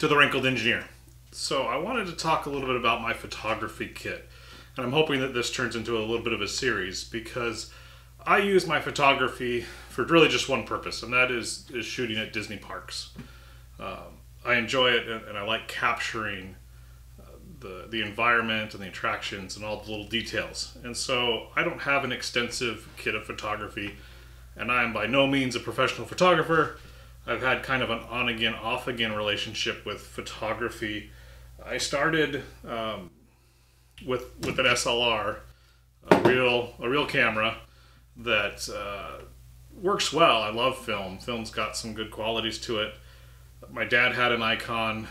to the Rankled Engineer. So I wanted to talk a little bit about my photography kit, and I'm hoping that this turns into a little bit of a series because I use my photography for really just one purpose, and that is shooting at Disney parks. I enjoy it, and I like capturing the environment and the attractions and all the little details. And so I don't have an extensive kit of photography, and I am by no means a professional photographer. I've had kind of an on-again, off-again relationship with photography. I started with an SLR, a real camera that works well. I love film. Film's got some good qualities to it. My dad had an Icon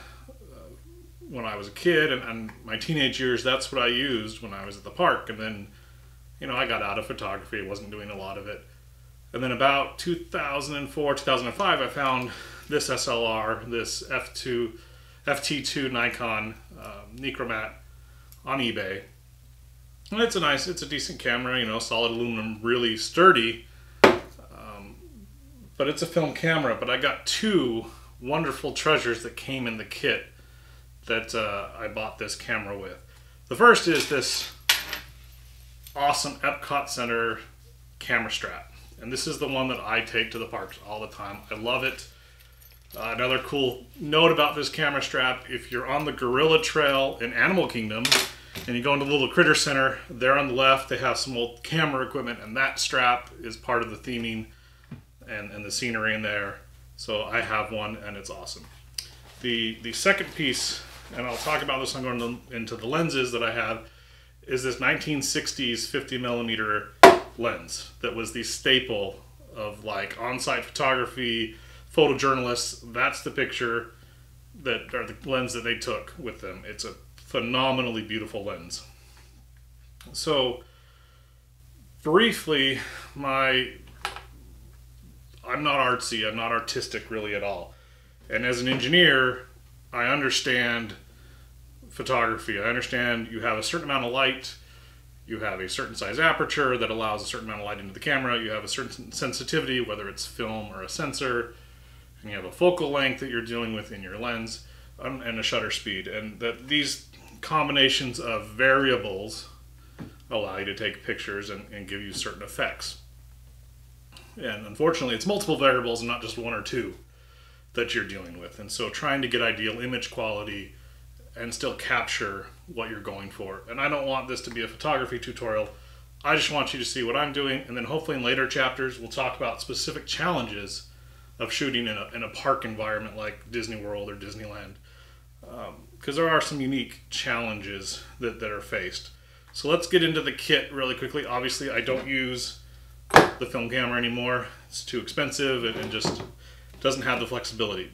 when I was a kid, and my teenage years, that's what I used when I was at the park. And then, I got out of photography. I wasn't doing a lot of it. And then about 2004, 2005, I found this SLR, this FT2 Nikon Nikromat on eBay. And it's a decent camera, solid aluminum, really sturdy. But it's a film camera. But I got two wonderful treasures that came in the kit that I bought this camera with. The first is this awesome Epcot Center camera strap. And this is the one that I take to the parks all the time. I love it. Another cool note about this camera strap, if you're on the Gorilla Trail in Animal Kingdom and you go into the little critter center, there on the left they have some old camera equipment, and that strap is part of the theming and the scenery in there. So I have one, and it's awesome. The second piece, and I'll talk about this when I'm going into the lenses that I have, is this 1960s 50mm lens that was the staple of like on-site photography, photojournalists. That's the picture or the lens that they took with them. It's a phenomenally beautiful lens. So briefly, I'm not artsy, I'm not artistic really at all. And as an engineer, I understand photography. I understand you have a certain amount of light. You have a certain size aperture that allows a certain amount of light into the camera. You have a certain sensitivity, whether it's film or a sensor. And you have a focal length that you're dealing with in your lens, and a shutter speed. And that these combinations of variables allow you to take pictures and give you certain effects. And unfortunately, it's multiple variables and not just one or two that you're dealing with. And so trying to get ideal image quality and still capture what you're going for. And I don't want this to be a photography tutorial. I just want you to see what I'm doing, and then hopefully in later chapters we'll talk about specific challenges of shooting in a park environment like Disney World or Disneyland. Because there are some unique challenges that are faced. So let's get into the kit really quickly. Obviously I don't use the film camera anymore. It's too expensive and just doesn't have the flexibility.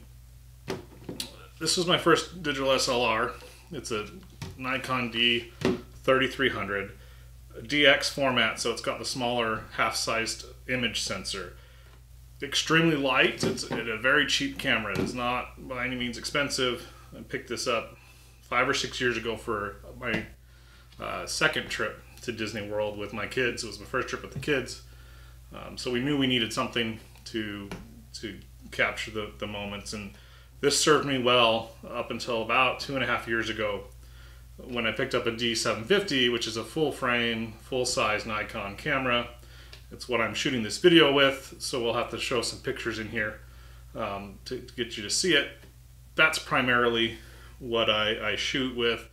This was my first digital SLR. It's a Nikon D3300 DX format, so it's got the smaller half-sized image sensor. Extremely light. It's a very cheap camera. It is not by any means expensive. I picked this up 5 or 6 years ago for my second trip to Disney World with my kids. It was my first trip with the kids, so we knew we needed something to capture the moments, and this served me well up until about 2.5 years ago when I picked up a D750, which is a full-frame, full-size Nikon camera. It's what I'm shooting this video with, so we'll have to show some pictures in here to get you to see it. That's primarily what I shoot with.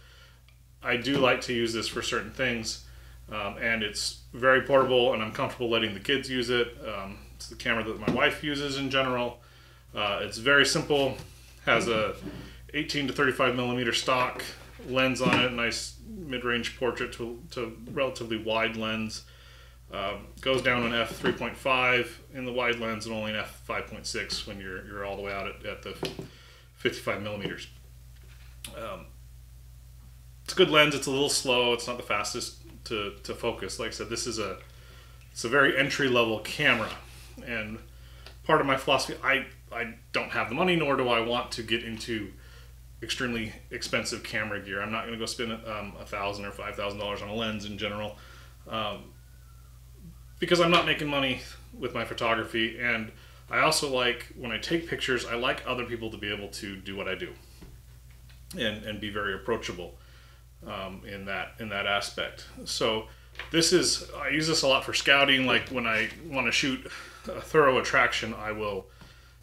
I do like to use this for certain things, and it's very portable, and I'm comfortable letting the kids use it. It's the camera that my wife uses in general. It's very simple. Has a 18 to 35mm stock lens on it, nice mid-range portrait to relatively wide lens. Goes down an f3.5 in the wide lens and only an f5.6 when you're all the way out at the 55mm. It's a good lens. It's a little slow. It's not the fastest to focus. Like I said, it's a very entry-level camera, and part of my philosophy, I don't have the money, nor do I want to get into extremely expensive camera gear. I'm not going to go spend $1,000 or $5,000 on a lens in general, because I'm not making money with my photography, and I also like, when I take pictures, I like other people to be able to do what I do. and be very approachable in that aspect. So I use this a lot for scouting. Like when I want to shoot a thorough attraction, I will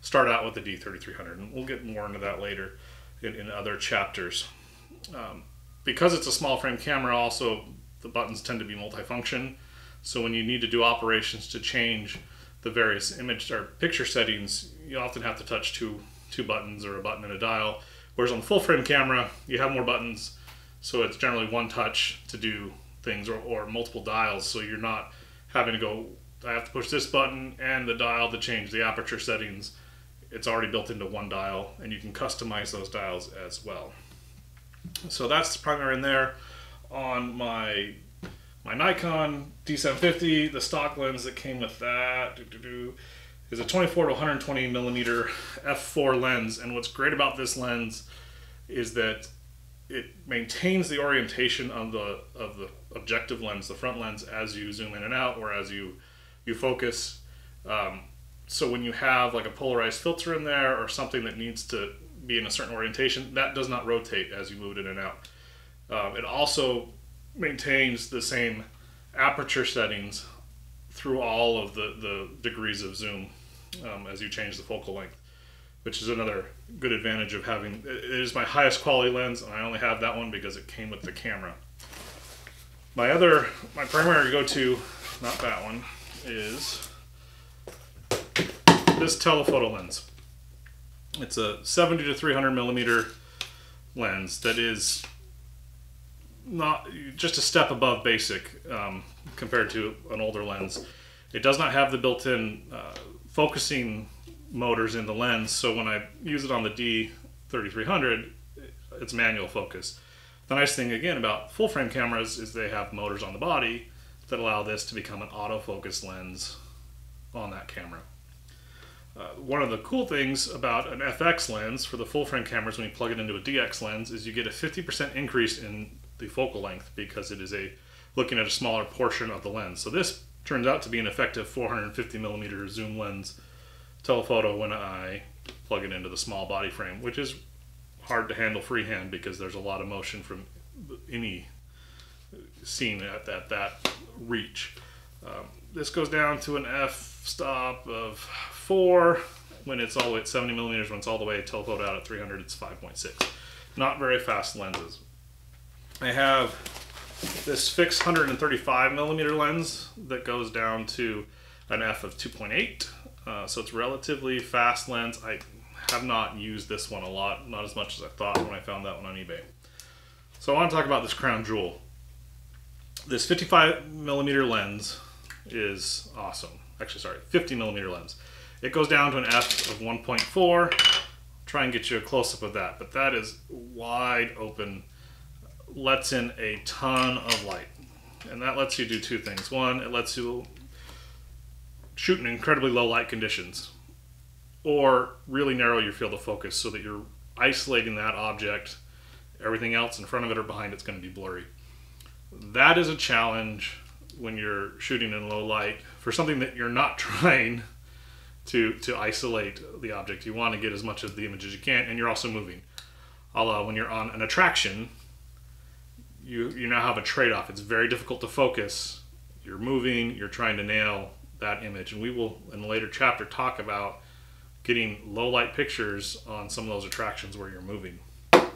start out with the D3300, and we'll get more into that later in other chapters. Because it's a small frame camera, also the buttons tend to be multifunction. So when you need to do operations to change the various image or picture settings, you often have to touch two buttons or a button and a dial. Whereas on the full frame camera, you have more buttons, so it's generally one touch to do things, or multiple dials, so you're not having to go, I have to push this button and the dial to change the aperture settings. It's already built into one dial, and you can customize those dials as well. So that's the primary in there. On my Nikon D750, the stock lens that came with that is a 24 to 120 millimeter f4 lens. And what's great about this lens is that it maintains the orientation of the objective lens, the front lens, as you zoom in and out, or as you focus. So when you have like a polarized filter in there or something that needs to be in a certain orientation, that does not rotate as you move it in and out. It also maintains the same aperture settings through all of the degrees of zoom as you change the focal length, which is another good advantage of having. It is my highest quality lens, and I only have that one because it came with the camera. My primary go-to, not that one, is this telephoto lens. It's a 70 to 300 millimeter lens that is not just a step above basic compared to an older lens. It does not have the built-in focusing motors in the lens, so when I use it on the D3300, it's manual focus. The nice thing again about full frame cameras is they have motors on the body that allow this to become an autofocus lens on that camera. One of the cool things about an FX lens for the full frame cameras when you plug it into a DX lens is you get a 50% increase in the focal length because it is looking at a smaller portion of the lens. So this turns out to be an effective 450 millimeter zoom lens telephoto when I plug it into the small body frame, which is hard to handle freehand because there's a lot of motion from any scene at that reach. This goes down to an f-stop of 4 when it's all the way at 70 millimeters. When it's all the way telephoto out at 300, it's 5.6. Not very fast lenses. I have this fixed 135 millimeter lens that goes down to an f of 2.8. So it's relatively fast lens. I have not used this one a lot, not as much as I thought when I found that one on eBay. So I want to talk about this crown jewel. This 55 millimeter lens is awesome. Actually, sorry, 50 millimeter lens. It goes down to an f of 1.4. Try and get you a close-up of that, but that is wide open, lets in a ton of light. And that lets you do two things. One, it lets you shoot in incredibly low light conditions, or really narrow your field of focus so that you're isolating that object. Everything else in front of it or behind it's going to be blurry. That is a challenge when you're shooting in low light for something that you're not trying to isolate the object. You want to get as much of the image as you can, and you're also moving. Although when you're on an attraction, you now have a trade-off. It's very difficult to focus. You're moving, you're trying to nail that image, and we will in a later chapter talk about getting low light pictures on some of those attractions where you're moving. And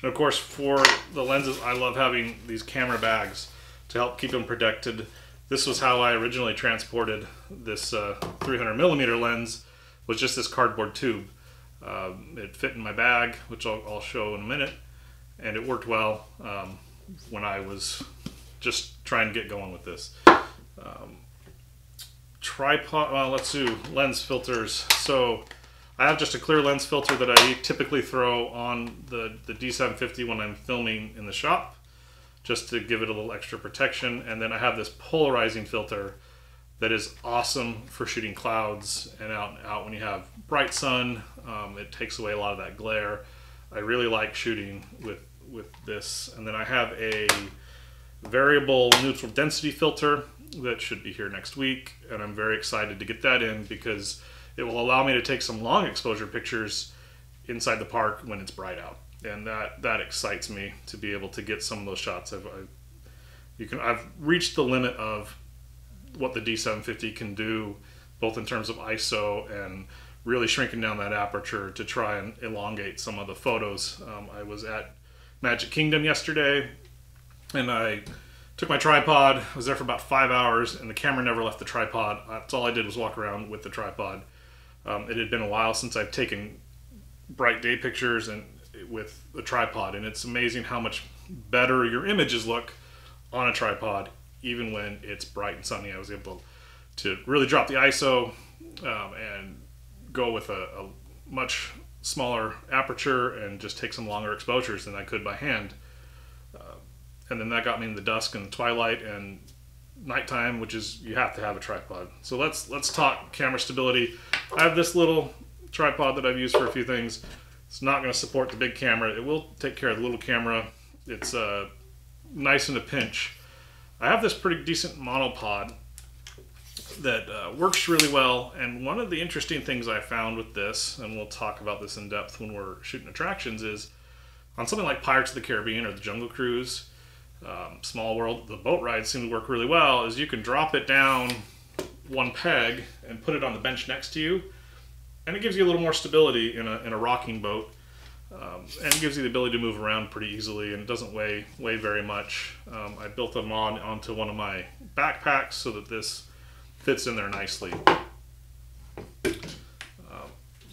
of course, for the lenses, I love having these camera bags to help keep them protected. This was how I originally transported this 300 millimeter lens, was just this cardboard tube. It fit in my bag, which I'll show in a minute, and it worked well when I was just trying to get going with this. Tripod, well, let's do lens filters. So I have just a clear lens filter that I typically throw on the D750 when I'm filming in the shop, just to give it a little extra protection. And then I have this polarizing filter that is awesome for shooting clouds and out when you have bright sun. It takes away a lot of that glare. I really like shooting with this. And then I have a variable neutral density filter that should be here next week, and I'm very excited to get that in because it will allow me to take some long exposure pictures inside the park when it's bright out. and that excites me to be able to get some of those shots. I've reached the limit of what the D750 can do, both in terms of ISO and really shrinking down that aperture to try and elongate some of the photos. I was at Magic Kingdom yesterday, and I took my tripod. I was there for about 5 hours, and the camera never left the tripod. That's all I did was walk around with the tripod. It had been a while since I've taken bright day pictures and with a tripod, and it's amazing how much better your images look on a tripod, even when it's bright and sunny. I was able to really drop the ISO and go with a much smaller aperture and just take some longer exposures than I could by hand. And then that got me in the dusk and twilight and nighttime, which is, you have to have a tripod. So let's talk camera stability. I have this little tripod that I've used for a few things. It's not going to support the big camera. It will take care of the little camera. It's nice in a pinch. I have this pretty decent monopod that works really well, and one of the interesting things I found with this, and we'll talk about this in depth when we're shooting attractions, is on something like Pirates of the Caribbean or the Jungle Cruise, Small World, the boat rides seem to work really well, is you can drop it down one peg and put it on the bench next to you, and it gives you a little more stability in a rocking boat, and it gives you the ability to move around pretty easily, and it doesn't weigh very much. I built them onto one of my backpacks so that this fits in there nicely.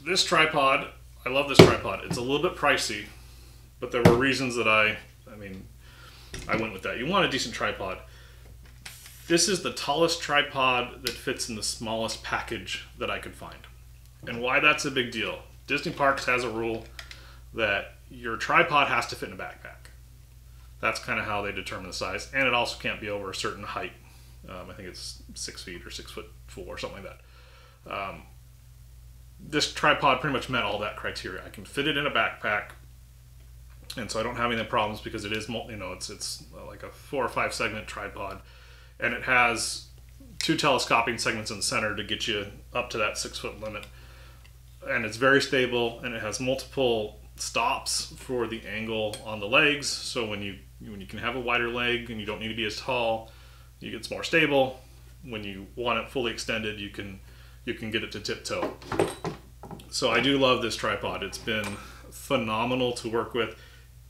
This tripod, I love this tripod. It's a little bit pricey, but there were reasons that I went with that. You want a decent tripod. This is the tallest tripod that fits in the smallest package that I could find. And why that's a big deal. Disney Parks has a rule that your tripod has to fit in a backpack. That's kind of how they determine the size. And it also can't be over a certain height. I think it's 6 feet or 6'4" or something like that. This tripod pretty much met all that criteria. I can fit it in a backpack, and so I don't have any problems because it is, it's like a 4 or 5 segment tripod, and it has 2 telescoping segments in the center to get you up to that 6 foot limit, and it's very stable, and it has multiple stops for the angle on the legs. So when you can have a wider leg and you don't need to be as tall, it's more stable. When you want it fully extended, you can get it to tiptoe. So I do love this tripod. It's been phenomenal to work with.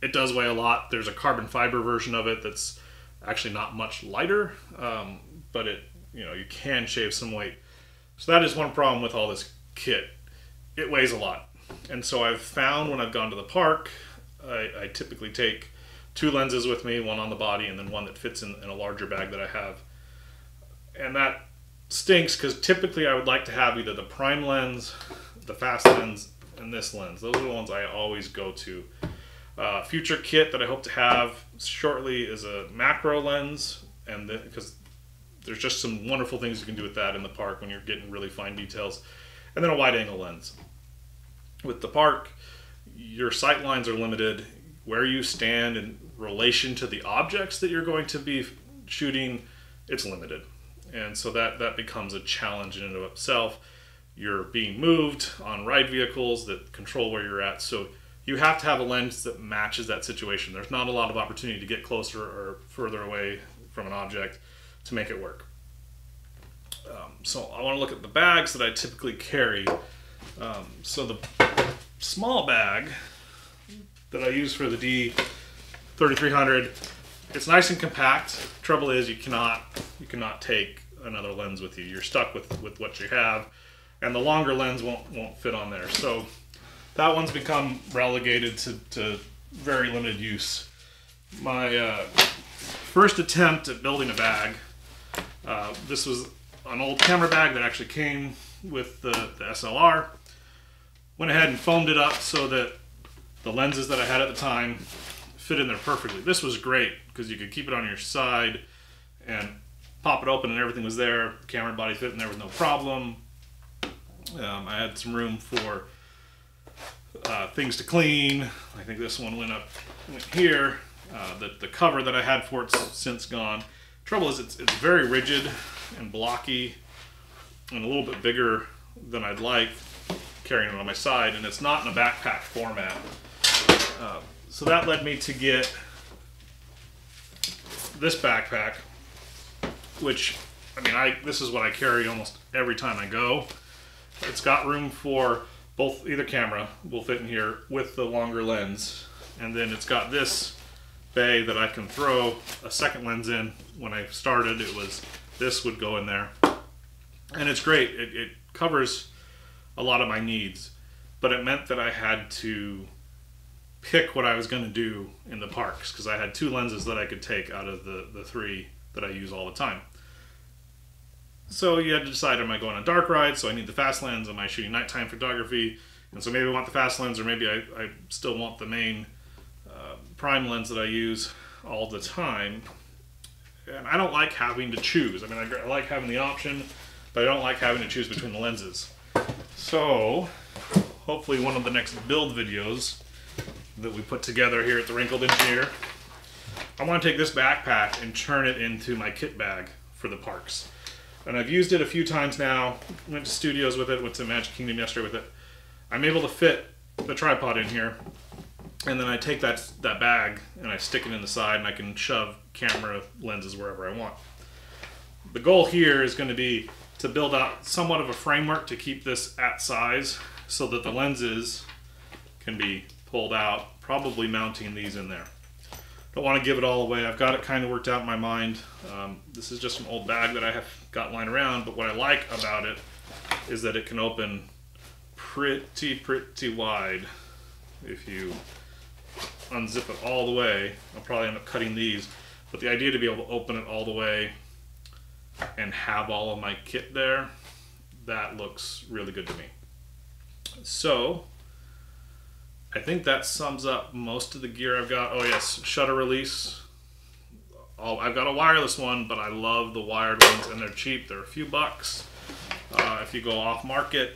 It does weigh a lot. There's a carbon fiber version of it that's actually not much lighter, but you can shave some weight. So that is one problem with all this kit. It weighs a lot. And so I've found when I've gone to the park, I typically take 2 lenses with me, one on the body and then one that fits in a larger bag that I have. And that stinks because typically I would like to have either the prime lens, the fast lens, and this lens. Those are the ones I always go to. Future kit that I hope to have shortly is a macro lens, and because there's just some wonderful things you can do with that in the park when you're getting really fine details, and then a wide angle lens. With the park, your sight lines are limited. Where you stand in relation to the objects that you're going to be shooting, it's limited. And so that becomes a challenge in and of itself. You're being moved on ride vehicles that control where you're at. So you have to have a lens that matches that situation. There's not a lot of opportunity to get closer or further away from an object to make it work. So I want to look at the bags that I typically carry. So the small bag that I use for the D3300, it's nice and compact. Trouble is you cannot take another lens with you. You're stuck with what you have, and the longer lens won't fit on there. So that one's become relegated to very limited use. My first attempt at building a bag, this was an old camera bag that actually came with the SLR. Went ahead and foamed it up so that the lenses that I had at the time fit in there perfectly. This was great because you could keep it on your side and pop it open and everything was there. The camera body fit and there was no problem. I had some room for things to clean. I think this one went here. The cover that I had for it's since gone. Trouble is it's very rigid and blocky and a little bit bigger than I'd like carrying it on my side, and it's not in a backpack format. So that led me to get this backpack, which, I mean, this is what I carry almost every time I go. It's got room for both, either camera will fit in here with the longer lens, and then it's got this bay that I can throw a second lens in. When I started, it was this would go in there, and it's great. It covers a lot of my needs, but it meant that I had to pick what I was going to do in the parks, because I had 2 lenses that I could take out of the 3 that I use all the time. So you had to decide, am I going on dark rides, so I need the fast lens, am I shooting nighttime photography, and so maybe I want the fast lens, or maybe I still want the main prime lens that I use all the time. And I don't like having to choose. I mean, I like having the option, but I don't like having to choose between the lenses. So hopefully one of the next build videos that we put together here at the Rankled Engineer, I want to take this backpack and turn it into my kit bag for the parks. And I've used it a few times now. Went to studios with it, went to Magic Kingdom yesterday with it. I'm able to fit the tripod in here, and then I take that bag and I stick it in the side, and I can shove camera lenses wherever I want. The goal here is going to be to build out somewhat of a framework to keep this at size so that the lenses can be pulled out, probably mounting these in there. Don't want to give it all away. I've got it kind of worked out in my mind. This is just an old bag that I have got lying around, but what I like about it is that it can open pretty wide. If you unzip it all the way, I'll probably end up cutting these, but the idea to be able to open it all the way and have all of my kit there, that looks really good to me. So I think that sums up most of the gear I've got. Oh yes, shutter release. I've got a wireless one, but I love the wired ones, and they're cheap. They're a few bucks. If you go off market,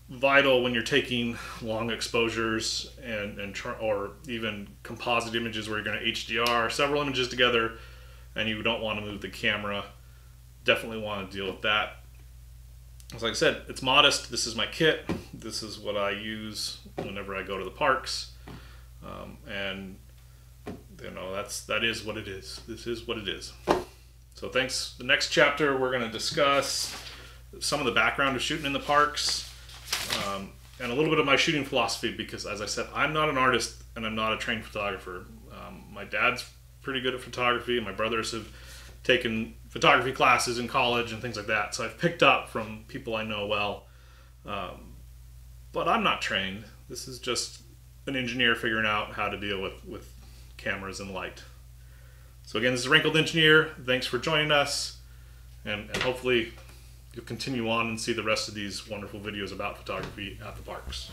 vital when you're taking long exposures or even composite images where you're going to HDR several images together and you don't want to move the camera. Definitely want to deal with that. As like I said, it's modest. This is my kit. This is what I use whenever I go to the parks, and you know, that is what it is. This is what it is. So thanks. The next chapter we're going to discuss some of the background of shooting in the parks, and a little bit of my shooting philosophy, because as I said, I'm not an artist and I'm not a trained photographer. My dad's pretty good at photography, and my brothers have taken photography classes in college and things like that, so I've picked up from people I know well, but I'm not trained. This is just an engineer figuring out how to deal with cameras and light. So again, this is Rankled Engineer. Thanks for joining us, and hopefully you'll continue on and see the rest of these wonderful videos about photography at the parks.